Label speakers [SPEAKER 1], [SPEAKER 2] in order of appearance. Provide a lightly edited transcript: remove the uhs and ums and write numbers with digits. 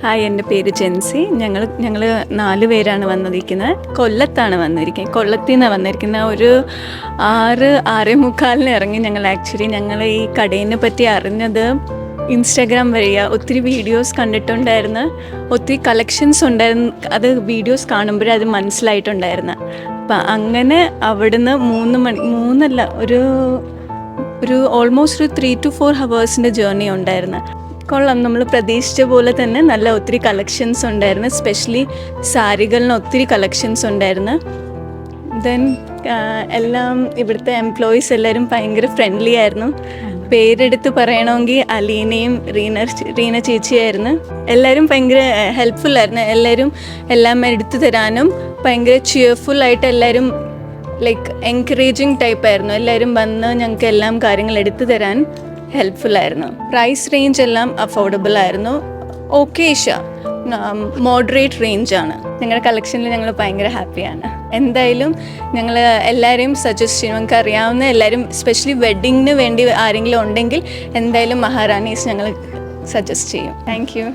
[SPEAKER 1] Hi, എൻ്റെ പേര് ജെൻസി. ഞങ്ങൾ 4 പേരാണ് വന്നിരിക്കുന്നത്. കൊല്ലത്താണ് വന്നിരിക്കുന്നത്. കൊല്ലത്തിൽ നിന്നാണ് വന്നിരിക്കുന്നത്. ഒരു 6:45 ഇറങ്ങി. ഞങ്ങൾ ഈ കടയിനെ പറ്റി അറിഞ്ഞത് ഇൻസ്റ്റാഗ്രാം വഴിയാണ്. ഒത്തിരി വീഡിയോസ് കണ്ടിട്ടുണ്ടായിരുന്നു, ഒത്തിരി കളക്ഷൻസ് ഉണ്ടായിരുന്നു. അത് വീഡിയോസ് കാണുമ്പോഴേ അത് മനസ്സിലായിട്ടുണ്ടായിരുന്നു. അപ്പം അങ്ങനെ അവിടുന്ന് 3 ഒരു ഓൾമോസ്റ്റ് ഒരു 3 to 4 hours ജേർണി ഉണ്ടായിരുന്നു. കൊള്ളാം, നമ്മൾ പ്രതീക്ഷിച്ച പോലെ തന്നെ നല്ല ഒത്തിരി കളക്ഷൻസ് ഉണ്ടായിരുന്നു. സ്പെഷ്യലി സാരികളിന് ഒത്തിരി കളക്ഷൻസ് ഉണ്ടായിരുന്നു. ദെൻ എല്ലാം ഇവിടുത്തെ എംപ്ലോയീസ് എല്ലാവരും ഭയങ്കര ഫ്രണ്ട്ലി ആയിരുന്നു. പേരെടുത്ത് പറയണമെങ്കിൽ അലീനയും റീന ചേച്ചിയായിരുന്നു. എല്ലാവരും ഭയങ്കര ഹെൽപ്ഫുള്ളായിരുന്നു. എല്ലാവരും എല്ലാം എടുത്തു തരാനും ഭയങ്കര ചിയർഫുള്ളായിട്ട് എല്ലാവരും ലൈക്ക് എൻകറേജിങ് ടൈപ്പായിരുന്നു. എല്ലാവരും വന്ന് ഞങ്ങൾക്ക് എല്ലാം കാര്യങ്ങൾ എടുത്തു തരാൻ ഹെൽപ്ഫുള്ളായിരുന്നു. പ്രൈസ് റേഞ്ച് എല്ലാം അഫോർഡബിൾ ആയിരുന്നു. ഓക്കേഷ മോഡറേറ്റ് റേഞ്ചാണ്. ഞങ്ങളുടെ കളക്ഷനിൽ ഞങ്ങൾ ഭയങ്കര ഹാപ്പിയാണ്. എന്തായാലും ഞങ്ങൾ എല്ലാവരെയും സജസ്റ്റ് ചെയ്യും. നമുക്ക് അറിയാവുന്ന എല്ലാവരും സ്പെഷ്യലി വെഡ്ഡിങ്ങിന് വേണ്ടി ആരെങ്കിലും ഉണ്ടെങ്കിൽ എന്തായാലും മഹാറാണീസ് ഞങ്ങൾ സജസ്റ്റ് ചെയ്യും. Thank you.